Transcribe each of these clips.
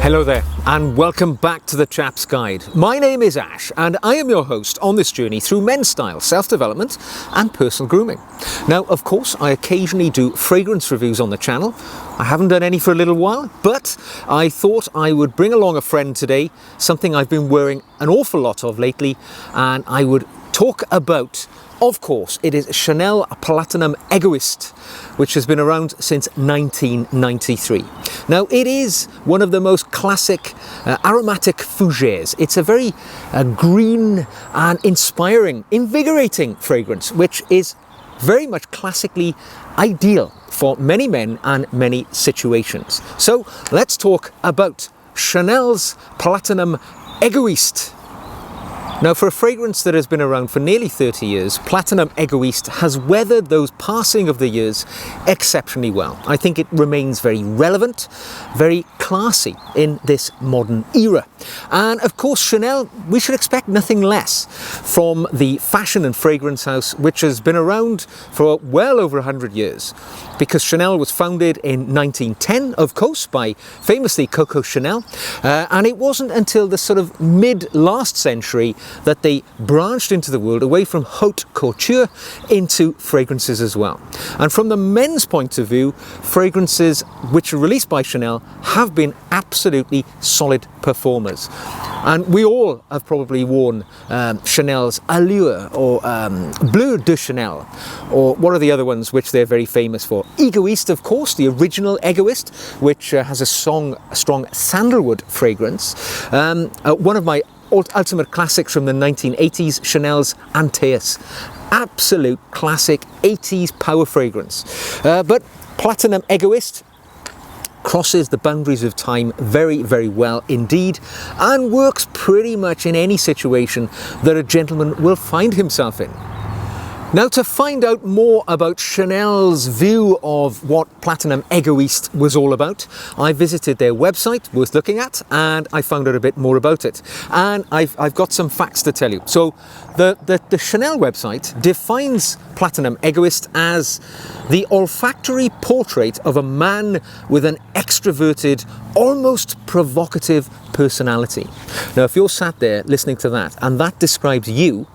Hello there, and welcome back to the Chap's Guide. My name is Ash, and I am your host on this journey through men's style, self-development, and personal grooming. Now, of course, I occasionally do fragrance reviews on the channel. I haven't done any for a little while, but I thought I would bring along a friend today, something I've been wearing an awful lot of lately, and I would talk about, of course, it is Chanel Platinum Egoist, which has been around since 1993. Now, it is one of the most classic aromatic fougères. It's a very green and inspiring, invigorating fragrance, which is very much classically ideal for many men and many situations. So let's talk about Chanel's Platinum Egoiste. Now, for a fragrance that has been around for nearly 30 years, Platinum Egoiste has weathered those passing of the years exceptionally well. I think it remains very relevant, very classy in this modern era. And of course, Chanel, we should expect nothing less from the fashion and fragrance house, which has been around for well over 100 years. Because Chanel was founded in 1910, of course, by famously Coco Chanel. And it wasn't until the sort of mid-last century that they branched into the world away from haute couture into fragrances as well. And from the men's point of view, fragrances which are released by Chanel have been absolutely solid performers. And we all have probably worn Chanel's Allure or Bleu de Chanel, or what are the other ones which they're very famous for? Egoist, of course, the original Egoist, which has a strong sandalwood fragrance. One of my ultimate classics from the 1980s, Chanel's Antaeus. Absolute classic 80s power fragrance. But Platinum Egoist crosses the boundaries of time very, very well indeed, and works pretty much in any situation that a gentleman will find himself in. Now, to find out more about Chanel's view of what Platinum Egoiste was all about, I visited their website, worth looking at, and I found out a bit more about it. And I've got some facts to tell you. So the Chanel website defines Platinum Egoiste as the olfactory portrait of a man with an extroverted, almost provocative personality. Now, if you're sat there listening to that, and that describes you,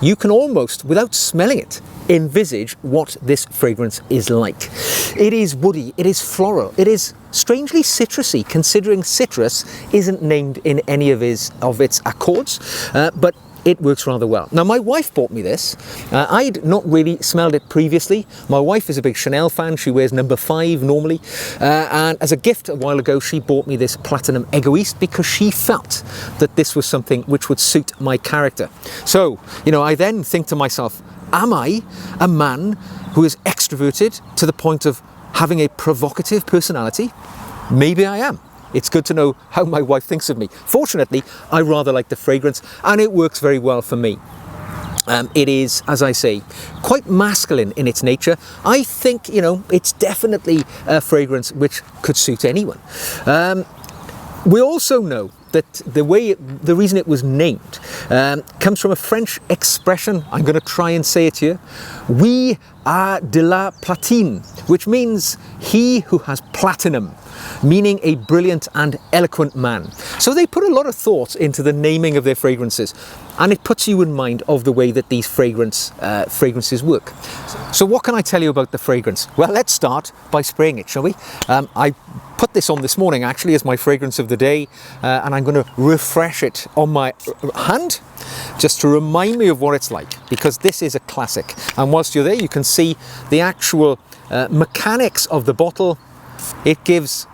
you can almost, without smelling it, envisage what this fragrance is like. It is woody, it is floral, it is strangely citrusy, considering citrus isn't named in any of its accords, but it works rather well. Now, my wife bought me this. I'd not really smelled it previously. My wife is a big Chanel fan. She wears number 5 normally. And as a gift a while ago, she bought me this Platinum Egoiste because she felt that this was something which would suit my character. So, I then think to myself, am I a man who is extroverted to the point of having a provocative personality? Maybe I am. It's good to know how my wife thinks of me. Fortunately, I rather like the fragrance, and it works very well for me. It is, as I say, quite masculine in its nature. I think, it's definitely a fragrance which could suit anyone. We also know that the reason it was named comes from a French expression. I'm going to try and say it here. Oui a de la platine, which means he who has platinum, meaning a brilliant and eloquent man. So they put a lot of thought into the naming of their fragrances, and it puts you in mind of the way that these fragrances work. So what can I tell you about the fragrance? Well, let's start by spraying it, shall we? I put this on this morning actually as my fragrance of the day, and I'm going to refresh it on my hand just to remind me of what it's like, because this is a classic. And whilst you're there, you can see the actual mechanics of the bottle. It gives,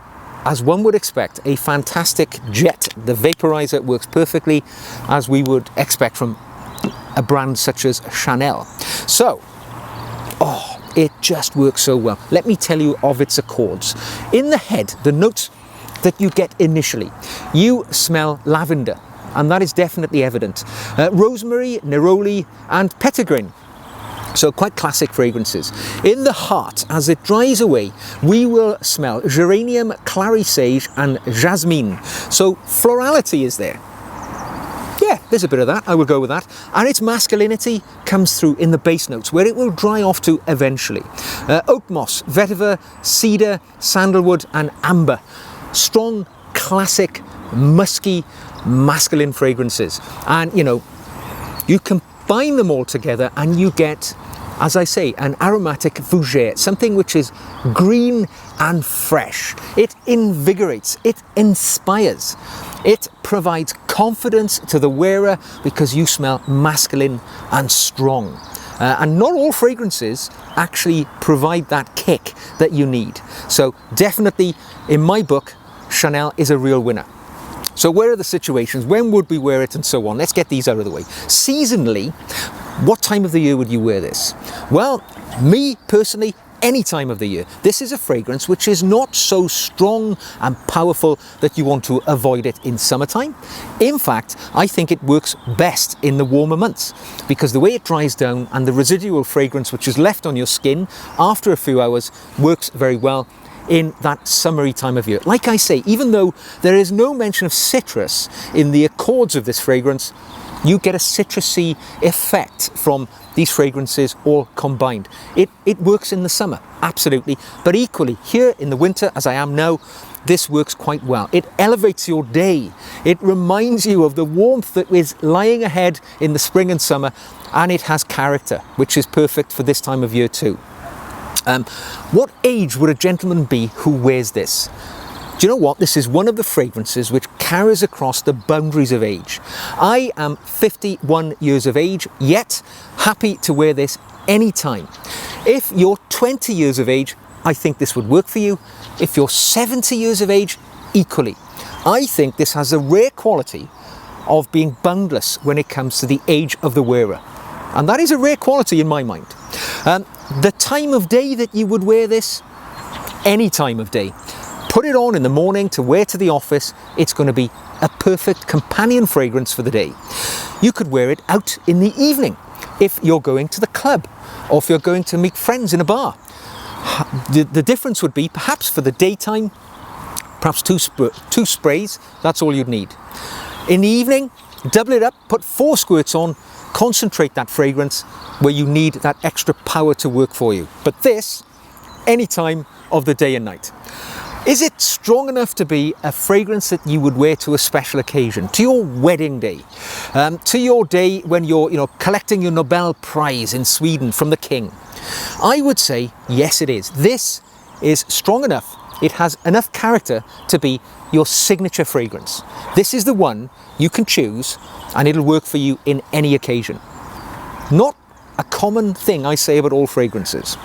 as one would expect, a fantastic jet. The vaporizer works perfectly as we would expect from a brand such as Chanel. So, it just works so well. Let me tell you of its accords. In the head, the notes that you get initially, you smell lavender, and that is definitely evident. Rosemary, neroli, and petitgrain. So quite classic fragrances. In the heart, as it dries away, we will smell geranium, clary sage, and jasmine. So florality is there. Yeah, there's a bit of that, I will go with that. And its masculinity comes through in the base notes, where it will dry off to eventually. Oak moss, vetiver, cedar, sandalwood, and amber. Strong, classic, musky, masculine fragrances. And, you know, you combine them all together and you get, as I say, an aromatic fougere, something which is green and fresh. It invigorates, it inspires, it provides confidence to the wearer because you smell masculine and strong. And not all fragrances actually provide that kick that you need. So definitely, in my book, Chanel is a real winner. So where are the situations? When would we wear it and so on? Let's get these out of the way. Seasonally, what time of the year would you wear this? Well, me personally, any time of the year. This is a fragrance which is not so strong and powerful that you want to avoid it in summertime. In fact, I think it works best in the warmer months because the way it dries down and the residual fragrance which is left on your skin after a few hours works very well in that summery time of year. Like I say, even though there is no mention of citrus in the accords of this fragrance, you get a citrusy effect from these fragrances all combined. It works in the summer, absolutely. But equally, here in the winter, as I am now, this works quite well. It elevates your day. It reminds you of the warmth that is lying ahead in the spring and summer, and it has character, which is perfect for this time of year too. What age would a gentleman be who wears this? Do you know what? This is one of the fragrances which carries across the boundaries of age. I am 51 years of age, yet happy to wear this anytime. If you're 20 years of age, I think this would work for you. If you're 70 years of age, equally. I think this has a rare quality of being boundless when it comes to the age of the wearer. And that is a rare quality in my mind. The time of day that you would wear this, any time of day. Put it on in the morning to wear to the office. It's going to be a perfect companion fragrance for the day. You could wear it out in the evening if you're going to the club or if you're going to meet friends in a bar. The difference would be perhaps for the daytime, perhaps two sprays, that's all you'd need. In the evening, double it up, put 4 squirts on, concentrate that fragrance where you need that extra power to work for you. But this, any time of the day and night. Is it strong enough to be a fragrance that you would wear to a special occasion, to your wedding day, to your day when you're collecting your Nobel Prize in Sweden from the King? I would say yes, it is. This is strong enough. It has enough character to be your signature fragrance. This is the one you can choose and it'll work for you in any occasion. Not a common thing I say about all fragrances.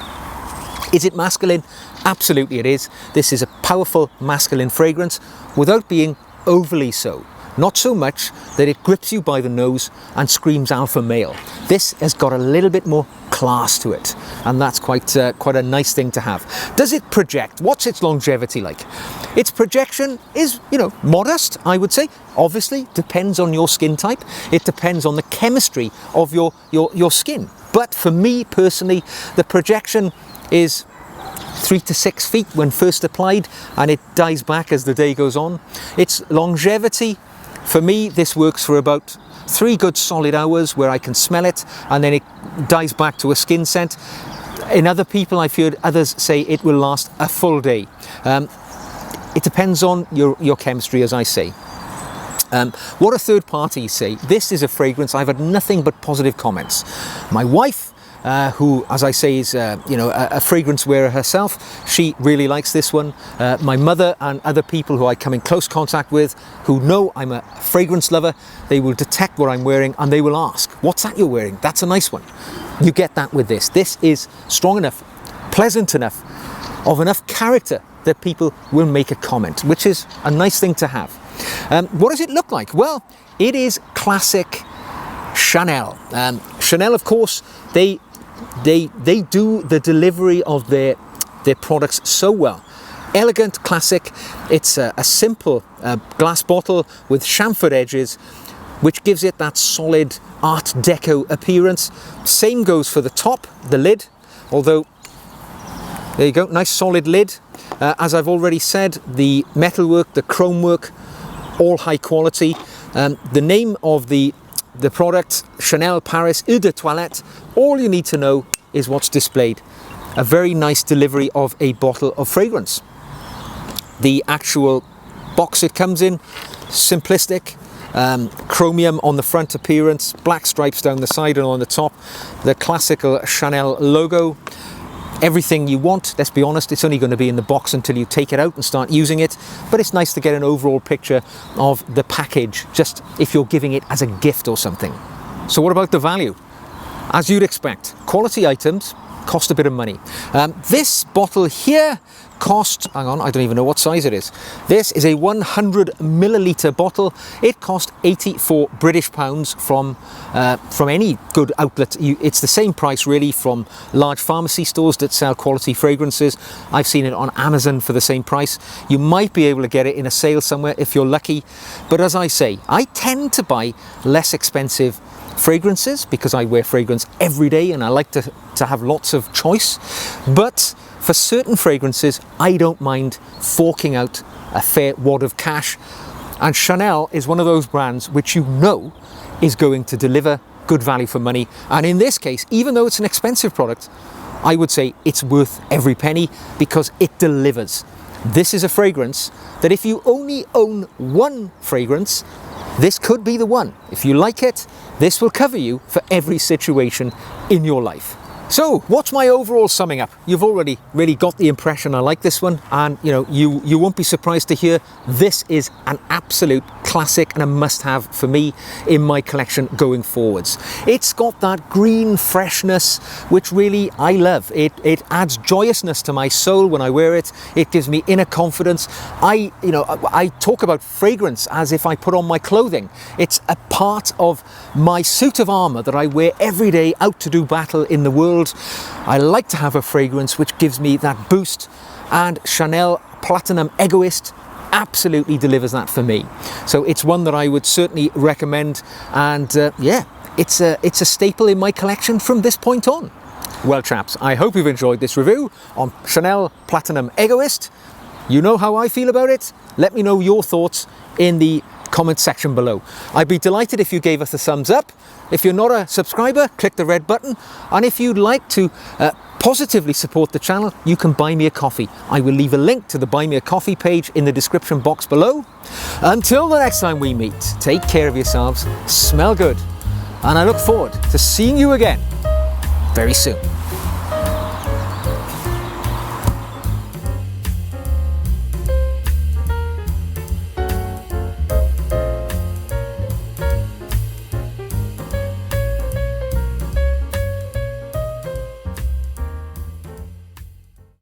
Is it masculine? Absolutely it is. This is a powerful masculine fragrance without being overly so. Not so much that it grips you by the nose and screams alpha male. This has got a little bit more class to it, and that's quite a nice thing to have. Does it project? What's its longevity like? Its projection is, modest, I would say. Obviously, depends on your skin type. It depends on the chemistry of your skin. But for me personally, the projection is 3 to 6 feet when first applied, and it dies back as the day goes on. Its longevity, for me, this works for about 3 good solid hours where I can smell it, and then it dies back to a skin scent. In other people, I've heard others say it will last a full day. It depends on your chemistry, as I say. What a third party say. This is a fragrance I've had nothing but positive comments. My wife, who, as I say, is a fragrance wearer herself, she really likes this one. My mother and other people who I come in close contact with, who know I'm a fragrance lover, they will detect what I'm wearing and they will ask, "What's that you're wearing? That's a nice one." You get that with this. This is strong enough, pleasant enough, of enough character that people will make a comment, which is a nice thing to have. What does it look like? Well, it is classic Chanel. Chanel, of course, they do the delivery of their products so well. Elegant, classic. It's a simple glass bottle with chamfered edges, which gives it that solid Art Deco appearance. Same goes for the top, the lid, although, there you go, nice solid lid. As I've already said, the metalwork, the chrome work, all high quality. The name of the product, Chanel Paris Eau de Toilette, all you need to know is what's displayed. A very nice delivery of a bottle of fragrance. The actual box it comes in, simplistic. Chromium on the front appearance, black stripes down the side and on the top, the classical Chanel logo. Everything you want. Let's be honest, it's only going to be in the box until you take it out and start using it, but it's nice to get an overall picture of the package, just if you're giving it as a gift or something. So what about the value? As you'd expect, quality items cost a bit of money. This bottle here cost, hang on, I don't even know what size it is. This is a 100 milliliter bottle. It cost 84 British pounds from any good outlet. It's the same price really from large pharmacy stores that sell quality fragrances. I've seen it on Amazon for the same price. You might be able to get it in a sale somewhere if you're lucky. But as I say, I tend to buy less expensive fragrances because I wear fragrance every day and I like to have lots of choice. But for certain fragrances, I don't mind forking out a fair wad of cash. And Chanel is one of those brands which you know is going to deliver good value for money. And in this case, even though it's an expensive product, I would say it's worth every penny because it delivers. This is a fragrance that if you only own one fragrance, this could be the one. If you like it, this will cover you for every situation in your life. So what's my overall summing up? You've already really got the impression I like this one, and you won't be surprised to hear this is an absolute classic and a must-have for me in my collection going forwards. It's got that green freshness which really I love. It adds joyousness to my soul when I wear it. It gives me inner confidence. I talk about fragrance as if I put on my clothing. It's a part of my suit of armor that I wear every day out to do battle in the world. I like to have a fragrance which gives me that boost, and Chanel Platinum Egoist absolutely delivers that for me. So it's one that I would certainly recommend, and yeah, it's a staple in my collection from this point on. Well chaps, I hope you've enjoyed this review on Chanel Platinum Egoist. You know how I feel about it. Let me know your thoughts in the comment section below. I'd be delighted if you gave us a thumbs up. If you're not a subscriber, click the red button. And if you'd like to positively support the channel, you can buy me a coffee. I will leave a link to the Buy Me a Coffee page in the description box below. Until the next time we meet, take care of yourselves, smell good, and I look forward to seeing you again very soon.